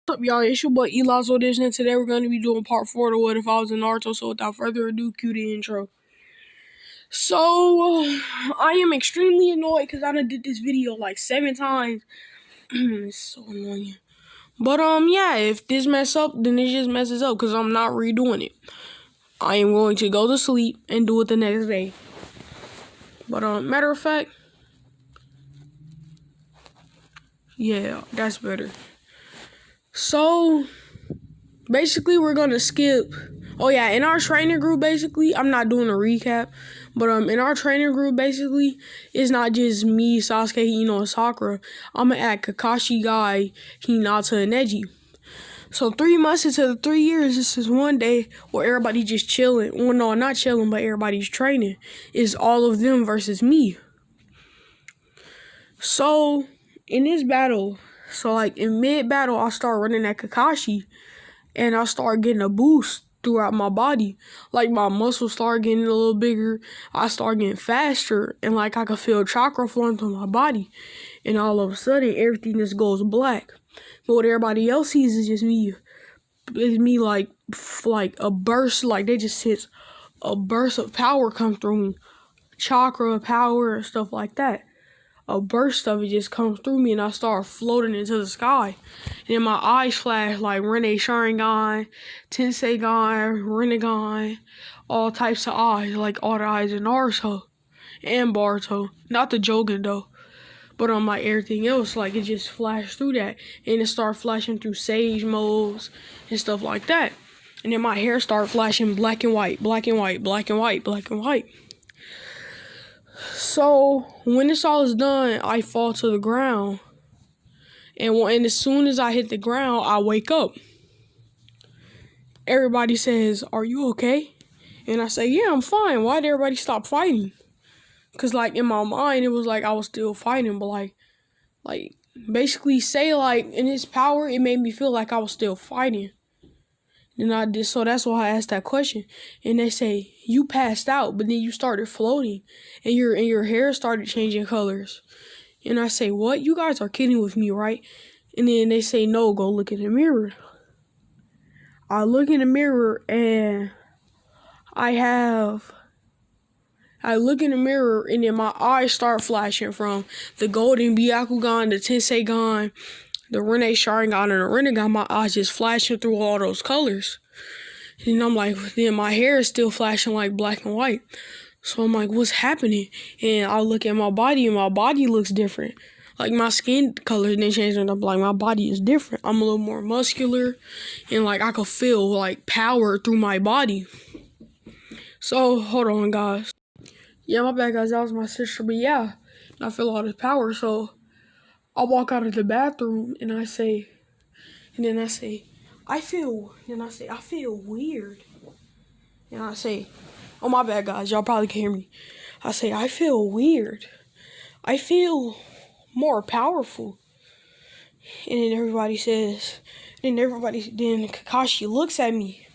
What's up, y'all? It's your boy Eli's Audition, and today we're going to be doing part 4 to What If I Was in Naruto. So without further ado, cue the intro. So, I am extremely annoyed because I done did this video like 7 times. It's so annoying. But, yeah, if this mess up, then it just messes up because I'm not redoing it. I am going to go to sleep and do it the next day. But, matter of fact, yeah, that's better. So, basically, we're going to skip. Oh, yeah, in our training group, basically, I'm not doing a recap. But, in our training group, basically, it's not just me, Sasuke, Hino, and Sakura. I'm going to add Kakashi, Guy, Hinata, and Neji. So, 3 months into the 3 years, this is one day where everybody just chilling. Well, no, not chilling, but everybody's training. It's all of them versus me. So, in this battle, in mid-battle, I start running at Kakashi. And I start getting a boost throughout my body. Like, my muscles start getting a little bigger. I start getting faster. And, I could feel chakra flowing through my body. And all of a sudden, everything just goes black. But what everybody else sees is just me. It's me, like a burst. Like, they just hit a burst of power come through me. Chakra, power, and stuff like that. A burst of it just comes through me and I start floating into the sky. And then my eyes flash like Rene Sharingan, Tenseigan, Rinnegan, all types of eyes, like all the eyes in Naruto and Boruto. Not the Jogan though. But on everything else, it just flashed through that. And it started flashing through Sage modes and stuff like that. And then my hair started flashing black and white, black and white, black and white, black and white. So, when this all is done, I fall to the ground. And as soon as I hit the ground, I wake up. Everybody says, "Are you okay?" And I say, "Yeah, I'm fine. Why did everybody stop fighting?" Because, in my mind, it was like I was still fighting. But, basically say, in its power, it made me feel like I was still fighting. And I did, so that's why I asked that question. And they say, "You passed out, but then you started floating, and your hair started changing colors." And I say, "What? You guys are kidding with me, right?" And then they say, "No, go look in the mirror." I look in the mirror, and I look in the mirror, and then my eyes start flashing from the golden Byakugan, the Tenseigan, the Rene Sharingan, and the Rinnegan. My eyes just flashing through all those colors. And I'm like, then my hair is still flashing like black and white. So I'm like, what's happening? And I look at my body, and my body looks different. Like, my skin color didn't change, and I'm like, my body is different. I'm a little more muscular, and I could feel power through my body. So hold on, guys. Yeah, my bad, guys. That was my sister, but yeah, I feel all this power. So I walk out of the bathroom, and I say, I feel weird. And I say, oh, my bad, guys. Y'all probably can't hear me. I say, I feel weird. I feel more powerful. And then then Kakashi looks at me.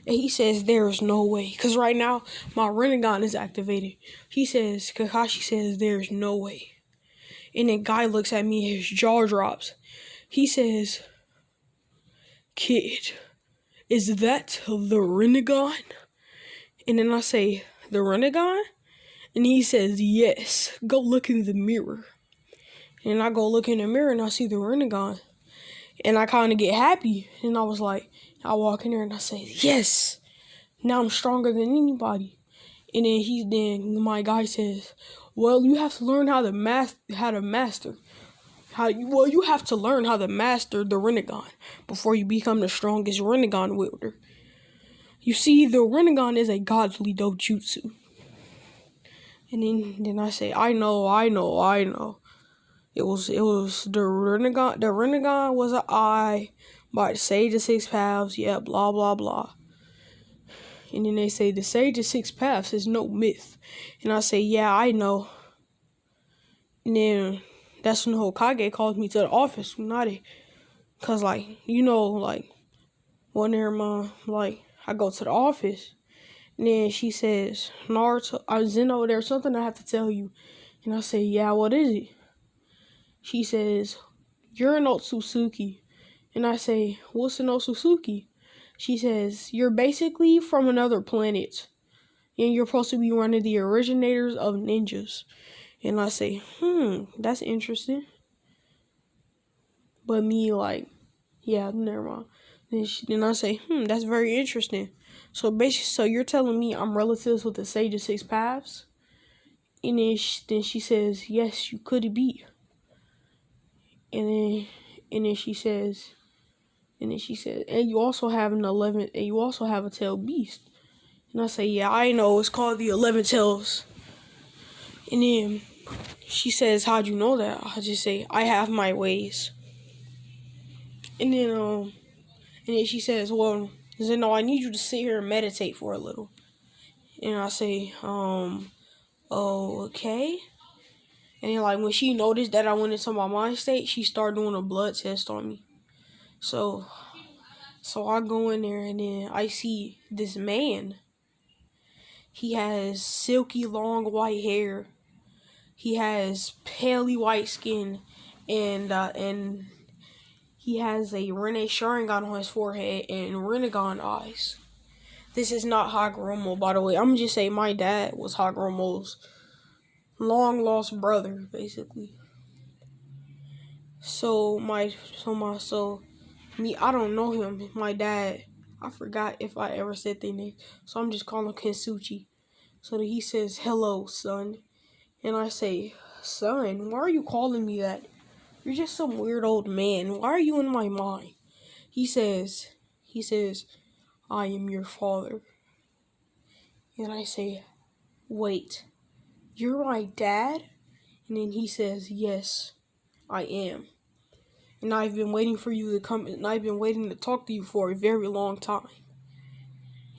And he says, "There's no way." Because right now, my Rinnegan is activated. Kakashi says, "There's no way." And then Guy looks at me, his jaw drops. He says, "Kid, is that the Rinnegan?" And then I say, "The Rinnegan?" And he says, "Yes, go look in the mirror." And I go look in the mirror and I see the Rinnegan. And I kind of get happy. And I was like, I walk in there and I say, "Yes, now I'm stronger than anybody." And then my guy says, "Well, you have to learn you have to learn how to master the Rinnegan before you become the strongest Rinnegan wielder. You see, the Rinnegan is a godly dojutsu." And then I say, I know. It was the Rinnegan. The Rinnegan was an eye by the Sage of Six Paths. Yeah, blah, blah, blah. And then they say the Sage of Six Paths is no myth. And I say, yeah, I know. And then that's when the Hokage calls me to the office, Tsunade. Because, one day, I go to the office. And then she says, "Naruto, Zeno, there's something I have to tell you." And I say, "Yeah, what is it?" She says, "You're an Otsutsuki. And I say, what's an Otsutsuki? She says, you're basically from another planet. And you're supposed to be one of the originators of ninjas. And I say, that's interesting. But me like, yeah, never mind. Then I say, that's very interesting. So basically, so you're telling me I'm relatives with the Sage of Six Paths? And then she says, yes, you could be. And then she says, and you also have an 11, and you also have a tailed beast. And I say, yeah, I know, it's called the 11 tails. And then she says, how'd you know that? I just say, I have my ways. And then she says, well, Zeno, I need you to sit here and meditate for a little. And I say, oh, okay. And then, like, when she noticed that I went into my mind state, she started doing a blood test on me. So I go in there, and then I see this man. He has silky long white hair. He has paley white skin, and he has a Rene Sharingan on his forehead and Rinnegan eyes. This is not Hagoromo, by the way. I'm gonna just say my dad was Hagoromo's long lost brother, basically. Me, I don't know him. My dad, I forgot if I ever said their name, so I'm just calling him Kensuchi. So then he says, "Hello, son," and I say, "Son, why are you calling me that? You're just some weird old man. Why are you in my mind?" He says, "I am your father," and I say, "Wait, you're my dad?" And then he says, "Yes, I am. And I've been waiting for you to come, and I've been waiting to talk to you for a very long time."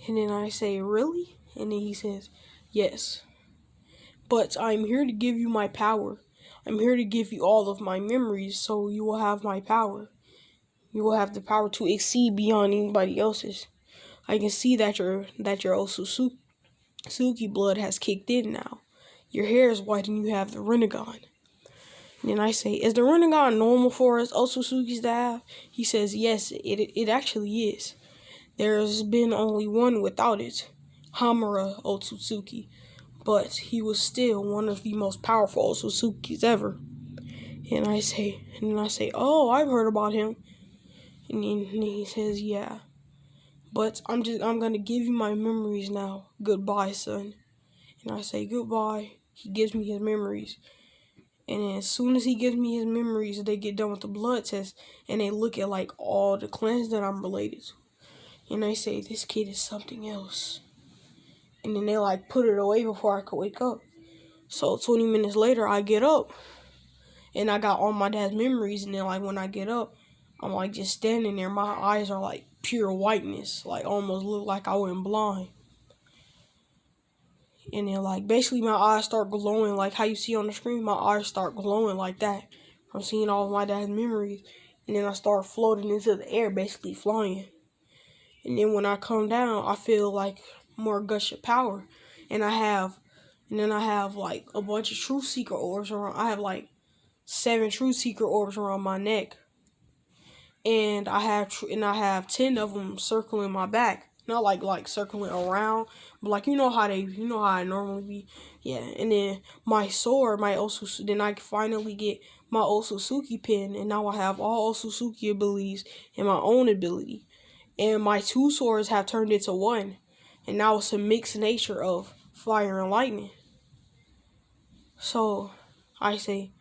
And then I say, "Really?" And then he says, "Yes. But I'm here to give you my power. I'm here to give you all of my memories, so you will have my power. You will have the power to exceed beyond anybody else's. I can see that your Otsutsuki blood has kicked in now. Your hair is white and you have the Rinnegan." And then I say, "Is the Rinnegan normal for us Otsutsukis to have?" He says, "Yes, it actually is. There's been only one without it, Hamura Otsutsuki, but he was still one of the most powerful Otsutsukis ever." And then I say, "Oh, I've heard about him." And then he says, "Yeah, but I'm gonna give you my memories now. Goodbye, son." And I say, "Goodbye." He gives me his memories. And then as soon as he gives me his memories, they get done with the blood test and they look at like all the clans that I'm related to. And they say, "This kid is something else." And then they like put it away before I could wake up. So 20 minutes later, I get up and I got all my dad's memories. And then like when I get up, I'm like just standing there. My eyes are like pure whiteness, like almost look like I went blind. And then like basically my eyes start glowing like how you see on the screen. My eyes start glowing like that from seeing all of my dad's memories. And then I start floating into the air, basically flying. And then when I come down, I feel like more gush of power. And then I have like a bunch of truth seeker orbs around. I have like 7 truth seeker orbs around my neck. And I have 10 of them circling my back. Not like circling around, but like you know how I normally be. Yeah, and then my sword, then I finally get my Otsutsuki pin, and now I have all Otsutsuki abilities and my own ability. And my 2 swords have turned into 1, and now it's a mixed nature of fire and lightning. So I say,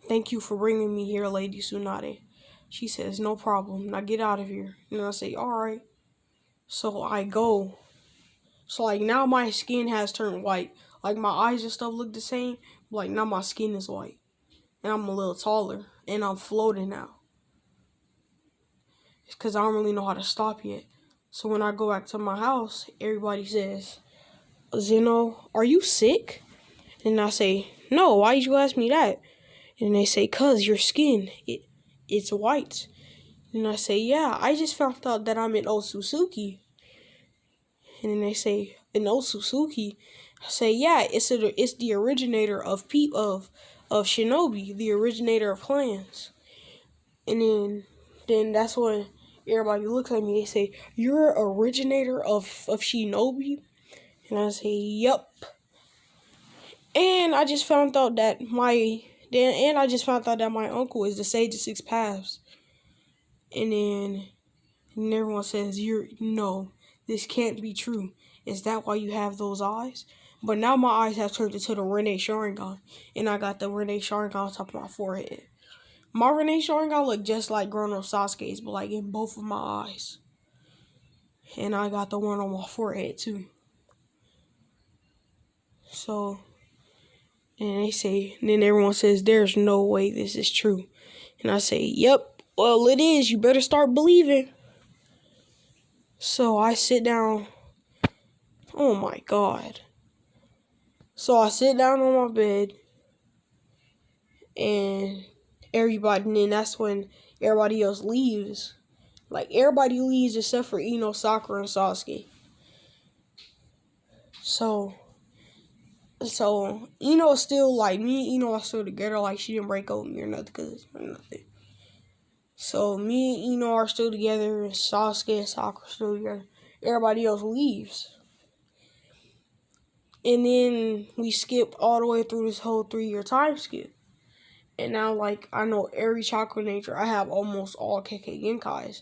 "Thank you for bringing me here, Lady Tsunade." She says, "No problem. Now get out of here." And I say, "Alright." So I go. So like now my skin has turned white. Like my eyes and stuff look the same. But like now my skin is white. And I'm a little taller. And I'm floating now. It's because I don't really know how to stop yet. So when I go back to my house, everybody says, "Zeno, are you sick?" And I say, "No, why did you ask me that?" And they say, "'Cause your skin, it's white." And I say, "Yeah, I just found out that I'm an Otsutsuki." And then they say, "An Otsutsuki?" I say, "Yeah, it's the originator of of shinobi, the originator of clans." And then then that's when everybody looks at me. They say, "You're an originator of Shinobi?" And I say, "Yup." And I just found out that my uncle is the Sage of Six Paths. And everyone says, no, this can't be true. Is that why you have those eyes? But now my eyes have turned into the Rene Sharingan, and I got the Rene Sharingan on top of my forehead. My Rene Sharingan look just like grown-up Sasuke's, but like in both of my eyes. And I got the one on my forehead too. So, and then everyone says, there's no way this is true. And I say, yep, well it is, you better start believing. So I sit down, oh my god. So I sit down on my bed, and then that's when everybody else leaves. Like, everybody leaves except for Ino, Sakura, and Sasuke. So Ino's still, like, me and Ino are still together. Like, she didn't break up with me or nothing. So me and Ino are still together, and Sasuke and Sakura are still together. Everybody else leaves. And then we skip all the way through this whole 3-year time skip. And now, like, I know every chakra nature. I have almost all Kekkei Genkais.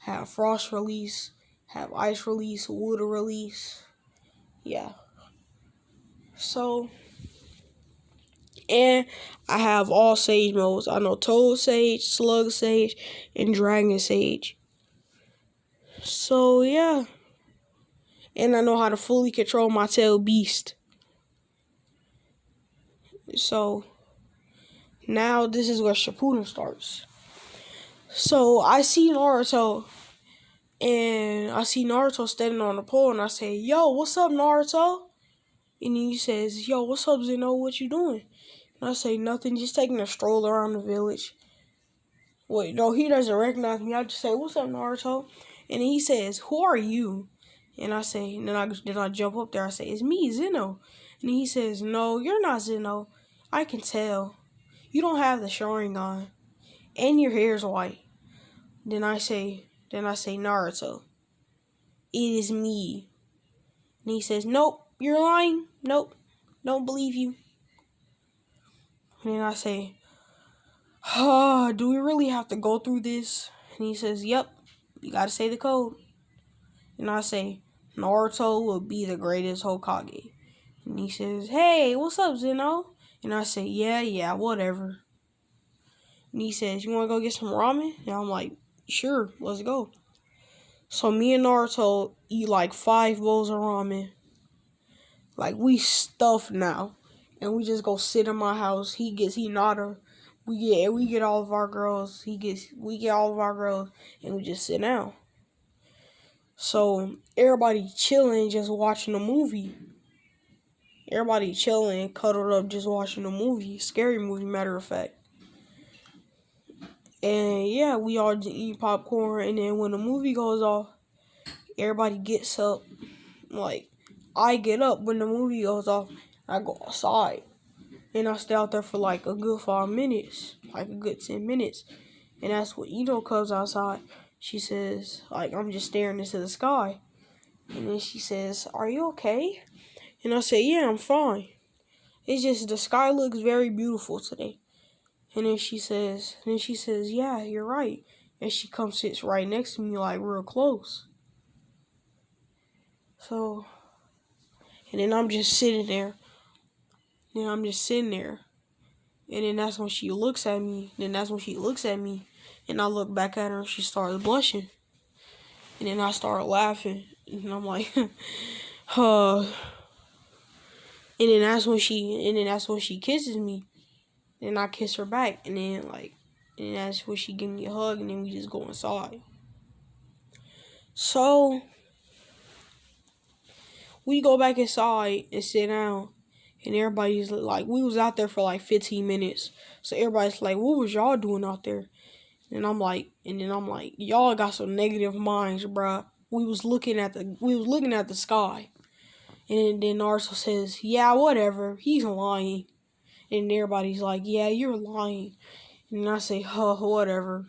I have Frost release, have Ice release, Water release. Yeah. So, and I have all Sage modes. I know Toad Sage, Slug Sage, and Dragon Sage. So, yeah. And I know how to fully control my tail beast. So, now this is where Shippuden starts. So, I see Naruto standing on the pole, and I say, yo, what's up, Naruto? And he says, yo, what's up, Zeno? What you doing? And I say, nothing, just taking a stroll around the village. Wait, no, he doesn't recognize me. I just say, what's up, Naruto? And he says, who are you? And I say, and then I jump up there. I say, it's me, Zeno. And he says, no, you're not Zeno. I can tell. You don't have the Sharingan. And your hair's white. Then I say, Naruto, it is me. And he says, nope, you're lying. Nope, don't believe you. And then I say, do we really have to go through this? And he says, yep, you gotta say the code. And I say, Naruto will be the greatest Hokage. And he says, hey, what's up, Zeno? And I say, yeah, whatever. And he says, you wanna go get some ramen? And I'm like, sure, let's go. So me and Naruto eat like 5 bowls of ramen. Like, we stuffed now. And we just go sit in my house. He gets Hinata. We get all of our girls. We get all of our girls, and we just sit down. So everybody chilling, just watching a movie. Everybody chilling, cuddled up, just watching a movie. Scary movie, matter of fact. And yeah, we all just eat popcorn. And then when the movie goes off, everybody gets up. Like, I get up when the movie goes off. I go outside. And I stay out there for like a good 5 minutes. Like a good 10 minutes. And that's when Ito comes outside. She says, like, I'm just staring into the sky. And then she says, are you okay? And I say, yeah, I'm fine. It's just the sky looks very beautiful today. And then she says, yeah, you're right. And she comes sits right next to me, like, real close. So, and then I'm just sitting there. And then that's when she looks at me. And I look back at her, and she starts blushing. And then I start laughing. And I'm like, And then that's when she kisses me. And I kiss her back. And then that's when she give me a hug. And then we just go inside. So we go back inside and sit down. And everybody's like, we was out there for like 15 minutes. So everybody's like, what was y'all doing out there? And I'm like, y'all got some negative minds, bruh. We was looking at the sky. And then Naruto says, yeah, whatever. He's lying. And everybody's like, yeah, you're lying. And I say, whatever.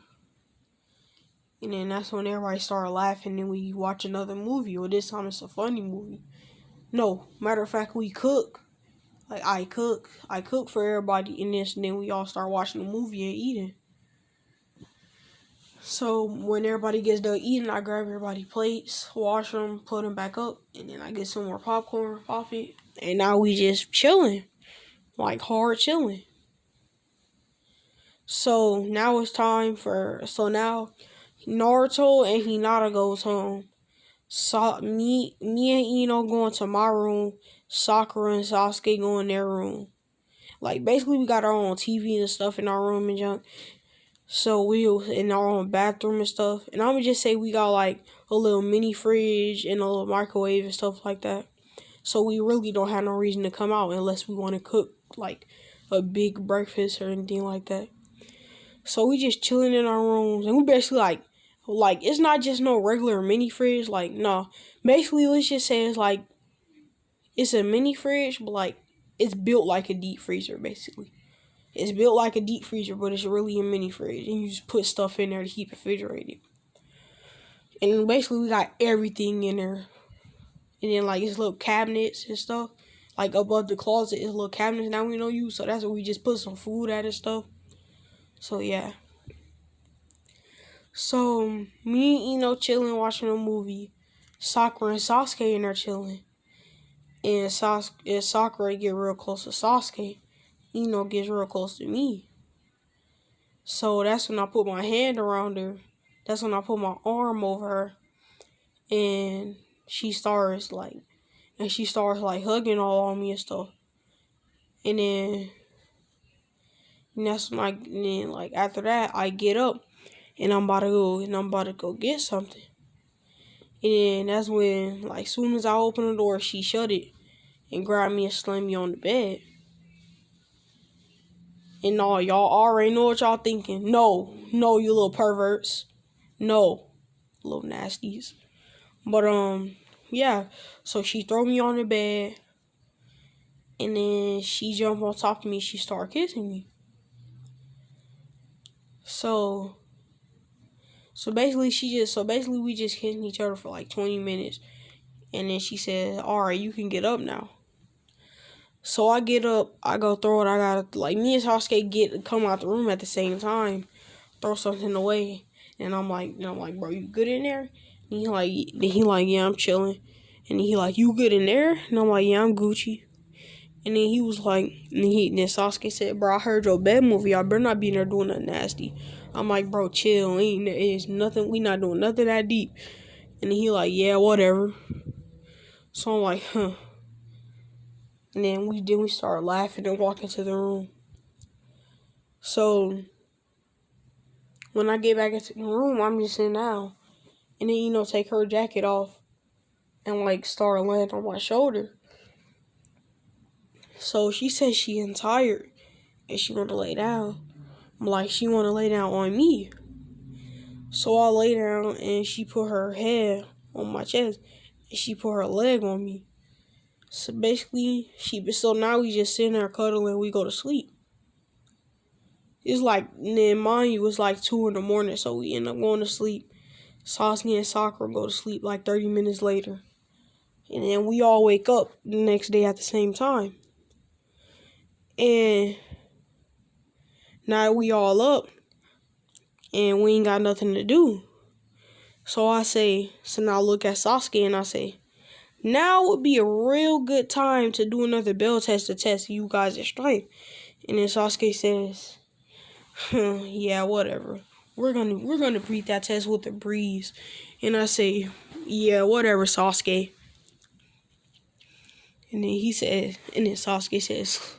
And then that's when everybody started laughing, and we watch another movie, or this time it's a funny movie. No, matter of fact, we cook. Like I cook for everybody in this, and then we all start watching the movie and eating. So when everybody gets done eating, I grab everybody's plates, wash them, put them back up, and then I get some more popcorn, pop it, and now we just chilling, like hard chilling. So now it's time for now Naruto and Hinata goes home. So me and Ino going to my room. Sakura and Sasuke go in their room. Like basically we got our own TV and stuff in our room and junk. So we in our own bathroom and stuff. And I'm gonna just say we got like a little mini fridge and a little microwave and stuff like that. So we really don't have no reason to come out unless we want to cook like a big breakfast or anything like that. So we just chilling in our rooms, and we basically like it's not just no regular mini fridge. Like no, basically let's just say it's a mini fridge, but like it's built like a deep freezer. Basically, it's built like a deep freezer, but it's really a mini fridge, and you just put stuff in there to keep it refrigerated. And basically we got everything in there, and then like it's little cabinets and stuff. Like above the closet is little cabinets now we don't use, so that's where we just put some food at and stuff. So yeah. So me and Ino chilling watching a movie. Sakura and Sasuke in there chilling. And Sakura get real close to Sasuke. Ino gets real close to me. So that's when I put my hand around her. That's when I put my arm over her. And she starts like hugging all on me and stuff. And then after that I get up and I'm about to go get something. And then that's when, like, soon as I open the door, she shut it and grabbed me and slammed me on the bed. And no, y'all already know what y'all thinking. No, you little perverts. No, little nasties. But, yeah. So she throw me on the bed. And then she jumped on top of me. She started kissing me. So basically we just kissing each other for like 20 minutes. And then she said, alright, you can get up now. So I get up, I go throw it. I gotta like me and Sasuke come out the room at the same time, throw something away, and I'm like, bro, you good in there? And he like, yeah, I'm chilling. And he like, you good in there? And I'm like, yeah, I'm Gucci. And then he was like, then Sasuke said, bro, I heard your bed movie. I better not be in there doing nothing nasty. I'm like, bro, chill. It's nothing. We not doing nothing that deep. And then he like, yeah, whatever. So I'm like, huh. And then we start laughing and walk into the room. So when I get back into the room, I'm just sitting down. And then, take her jacket off and like start laying on my shoulder. So she says she is tired and she wanna lay down. I'm like, she wanna lay down on me. So I lay down and she put her head on my chest and she put her leg on me. So basically, so now we just sitting there cuddling and we go to sleep. It's like, then mind you, it's like 2 in the morning, so we end up going to sleep. Sasuke and Sakura go to sleep like 30 minutes later. And then we all wake up the next day at the same time. And now we all up and we ain't got nothing to do. So now look at Sasuke and I say, now would be a real good time to do another bell test to test you guys' strength. And then Sasuke says, yeah, whatever. We're gonna beat that test with a breeze. And I say, yeah, whatever, Sasuke. And then Sasuke says,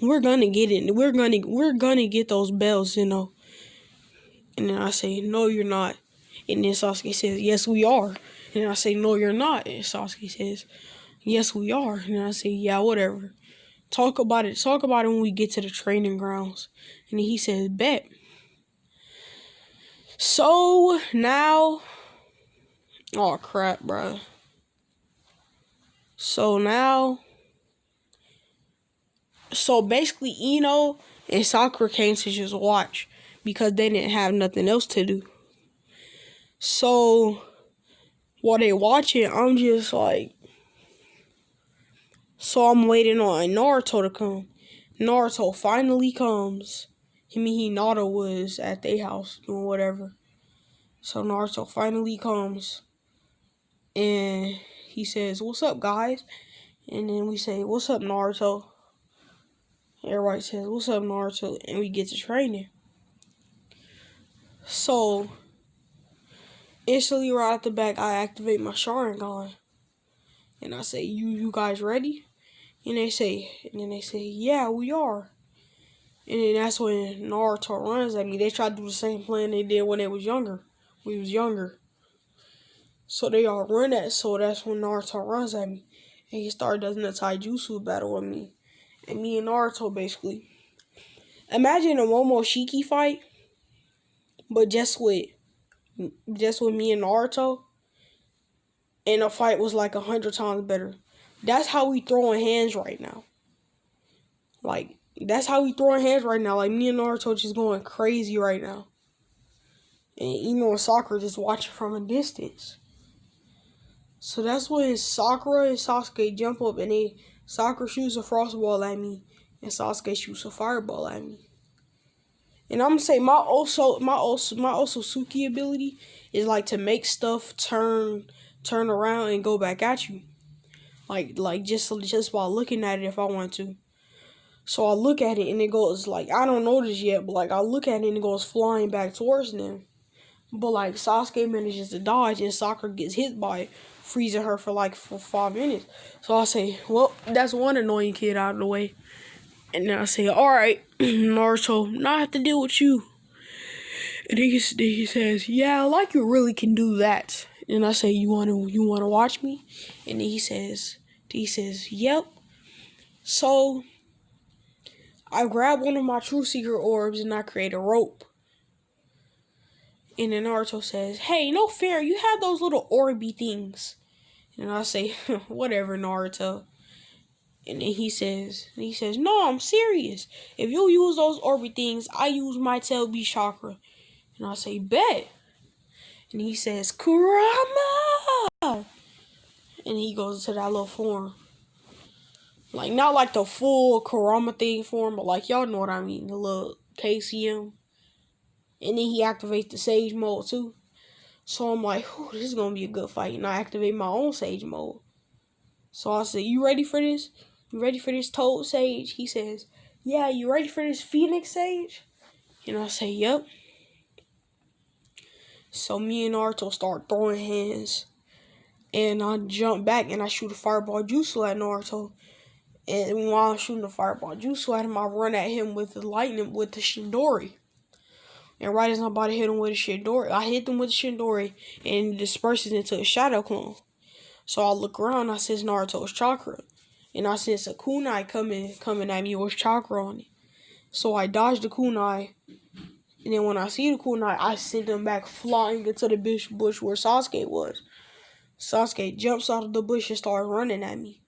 we're gonna get it. We're gonna get those bells, And then I say, no, you're not. And then Sasuke says, yes, we are. And I say, no, you're not. And Sasuke says, yes, we are. And I say, yeah, whatever. Talk about it when we get to the training grounds. And then he says, bet. So now, oh crap, bro. So basically, Ino and Sakura came to just watch because they didn't have nothing else to do. So while they watch it, I'm just like, so I'm waiting on Naruto to come. Naruto finally comes. Naruto was at their house doing whatever. So Naruto finally comes and he says, "What's up, guys?" And then we say, "What's up, Naruto?" Everybody says, "What's up, Naruto?" And we get to training. So instantly right out the back, I activate my Sharingan. And I say, you guys ready? And then they say, yeah, we are. And then that's when Naruto runs at me. They try to do the same plan they did when they was younger. We was younger. So they all run at, so that's when Naruto runs at me. And he started doing a taijutsu battle with me. And me and Naruto basically. Imagine a Momoshiki fight, but just with me and Naruto. And the fight was like 100 times better. That's how we throwing hands right now. Like, that's how we throwing hands right now. Like, me and Naruto just going crazy right now. And Sakura just watching from a distance. So that's when Sakura and Sasuke jump up and Sakura shoots a frostball at me and Sasuke shoots a fireball at me. And I'm gonna say my Otsutsuki ability is like to make stuff turn around and go back at you. Like just by looking at it if I want to. So I look at it and it goes like, I don't know this yet, but like I look at it and it goes flying back towards them. But like Sasuke manages to dodge and Sakura gets hit by it, freezing her for 5 minutes. So I say, well, that's one annoying kid out of the way. And then I say, alright, Naruto, now I have to deal with you. And he says, yeah, like you really can do that. And I say, you wanna watch me? And then he says, yep. So I grab one of my true secret orbs and I create a rope. And then Naruto says, hey, no fair, you have those little orby things. And I say, whatever, Naruto. And then he says, no, I'm serious. If you use those orby things, I use my tail beast chakra. And I say, bet. And he says, Kurama! And he goes into that little form. Like, not like the full Kurama thing form, but like, y'all know what I mean. The little KCM. And then he activates the Sage mode too. So I'm like, this is going to be a good fight. And I activate my own Sage mode. So I said, you ready for this? You ready for this Toad Sage? He says, yeah, you ready for this Phoenix Sage? And I say, yep. So me and Naruto start throwing hands. And I jump back and I shoot a fireball jutsu at Naruto. And while I'm shooting the fireball jutsu at him, I run at him with the lightning, with the Shindori. And right as I'm about to hit him with a Shindori, I hit him with a Shindori and it disperses into a shadow clone. So I look around and I sense Naruto's chakra. And I sense a kunai coming at me with chakra on it. So I dodge the kunai. And then when I see the kunai, I send him back flying into the bush where Sasuke was. Sasuke jumps out of the bush and starts running at me.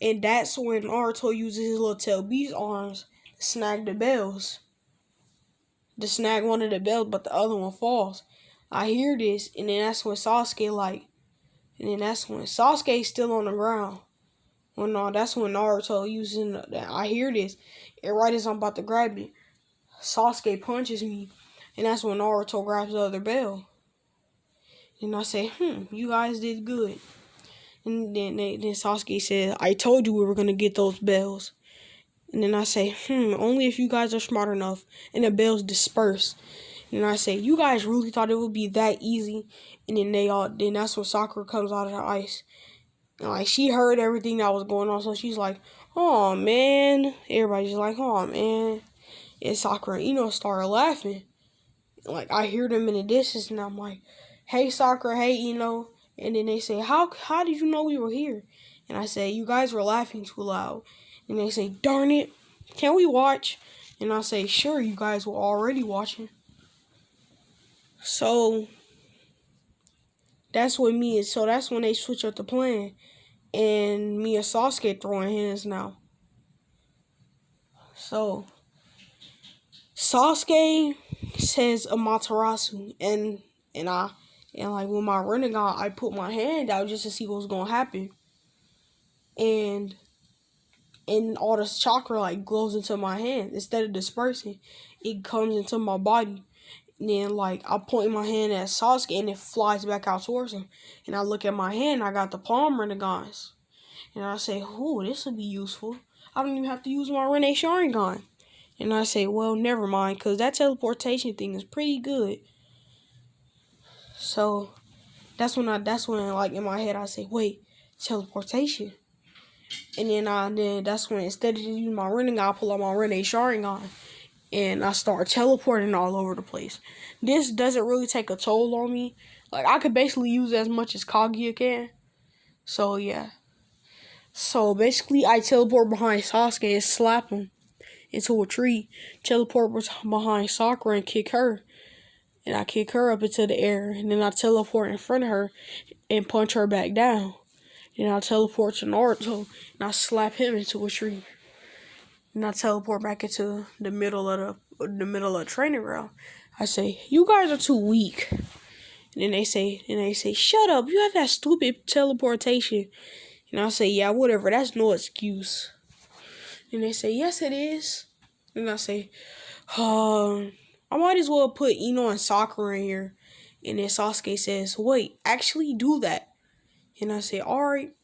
And that's when Naruto uses his little tail beast arms to snag the bells. To snag one of the bells, but the other one falls. I hear this, and then that's when Sasuke's still on the ground. Well, no, that's when Naruto using I hear this, and right as I'm about to grab it, Sasuke punches me, and that's when Naruto grabs the other bell. And I say, you guys did good. And then Sasuke said, I told you we were gonna get those bells. And then I say, only if you guys are smart enough. And the bells disperse. And I say, you guys really thought it would be that easy? And then that's when Sakura comes out of the ice. And like, she heard everything that was going on. So she's like, oh man. Everybody's like, oh man. And Sakura and Ino started laughing. Like, I hear them in the distance and I'm like, hey Sakura, hey Ino. And then they say, how did you know we were here? And I say, you guys were laughing too loud. And they say, darn it, can we watch? And I say, sure, you guys were already watching. So that's when they switch up the plan. And me and Sasuke throwing hands now. So Sasuke says Amaterasu and And like when my running got, I put my hand out just to see what was gonna happen. And all this chakra like goes into my hand. Instead of dispersing, it comes into my body. And then like I point my hand at Sasuke and it flies back out towards him. And I look at my hand, I got the palm Renegons. And I say, "Ooh, this will be useful. I don't even have to use my Rene Sharingan." And I say, "Well, never mind, because that teleportation thing is pretty good." So that's when like in my head I say, "Wait, teleportation." And then that's when instead of using my Rinnegan, I pull out my Rene Sharingan and I start teleporting all over the place. This doesn't really take a toll on me. Like I could basically use as much as Kaguya can. So yeah. So basically I teleport behind Sasuke and slap him into a tree. Teleport behind Sakura and kick her. And I kick her up into the air. And then I teleport in front of her and punch her back down. And I teleport to Naruto and I slap him into a tree. And I teleport back into the middle of the training ground. I say, "You guys are too weak." And then they say, "Shut up, you have that stupid teleportation." And I say, "Yeah, whatever, that's no excuse." And they say, "Yes, it is." And I say, I might as well put Ino and Sakura in here. And then Sasuke says, "Wait, actually do that." And I say, "Alright."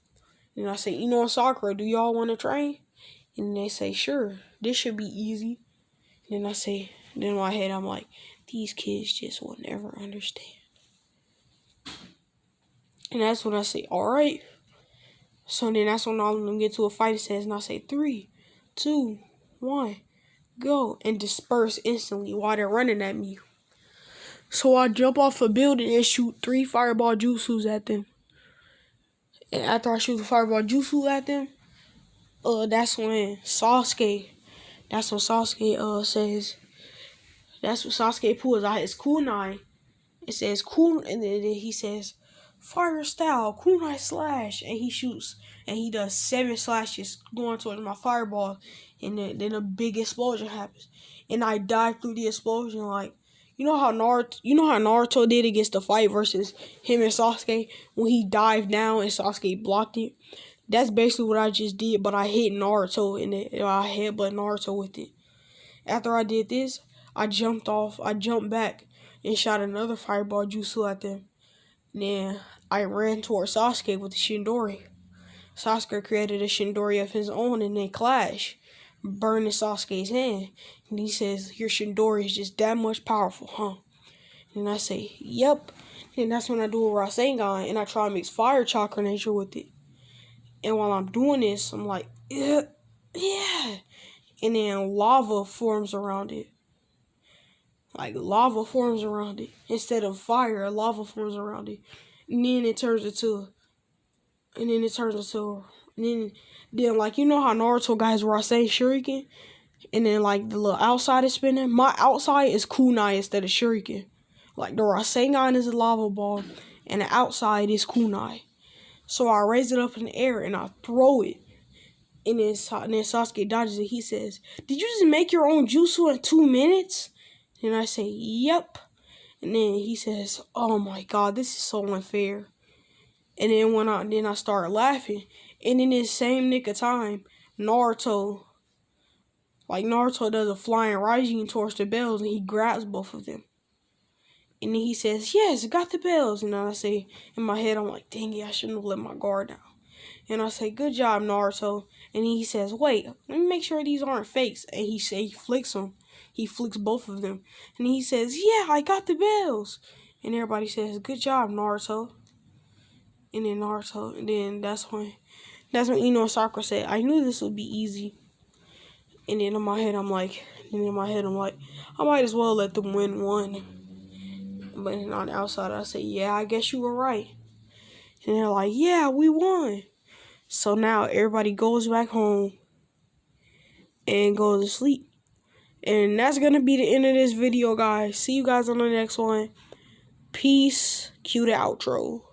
And I say, "Ino and Sakura, do y'all want to train?" And they say, "Sure, this should be easy." And then in my head, I'm like, these kids just will never understand. And that's when I say, "Alright." So then that's when all of them get to a fight. It says, and I say, 3, 2, 1, go. And disperse instantly while they're running at me. So I jump off a building and shoot 3 fireball jutsus at them. And after I shoot the fireball jutsu at them, that's when Sasuke says, that's what Sasuke pulls out his kunai. It says cool, and then he says, "Fire style, kunai slash," and he shoots, and he does 7 slashes going towards my fireball, and then a big explosion happens, and I dive through the explosion like, you know how Naruto did against the fight versus him and Sasuke when he dived down and Sasuke blocked it. That's basically what I just did, but I hit Naruto and I headbutt Naruto with it. After I did this, I jumped back, and shot another fireball jutsu at them. Then I ran towards Sasuke with the Shindori. Sasuke created a Shindori of his own and they clash, burning Sasuke's hand. And he says, "Your Shindori is just that much powerful, huh?" And I say, "Yep." And that's when I do a Rasengan and I try to mix fire chakra nature with it. And while I'm doing this, I'm like, yeah. And then lava forms around it. Like lava forms around it. Instead of fire, lava forms around it. And then like, you know how Naruto guys were saying shuriken? And then like the little outside is spinning? My outside is kunai instead of shuriken. Like the Rasengan is a lava ball and the outside is kunai. So I raise it up in the air and I throw it. And then Sasuke dodges it. He says, "Did you just make your own jutsu in 2 minutes?" And I say, "Yep." And then he says, "Oh my god, this is so unfair." And then I start laughing. And in this same nick of time, Naruto does a flying rising towards the bells and he grabs both of them. And then he says, "Yes, got the bells." And then I say, in my head, I'm like, dang it, I shouldn't have let my guard down. And I say, "Good job, Naruto." And he says, "Wait, let me make sure these aren't fakes." And he flicks them. He flicks both of them. And he says, "Yeah, I got the bells." And everybody says, "Good job, Naruto." And then that's when Ino and Sakura said, "I knew this would be easy." And then in my head, I'm like, I might as well let them win one. But then on the outside, I say, "Yeah, I guess you were right." And they're like, "Yeah, we won." So now everybody goes back home and goes to sleep. And that's going to be the end of this video, guys. See you guys on the next one. Peace. Cue the outro.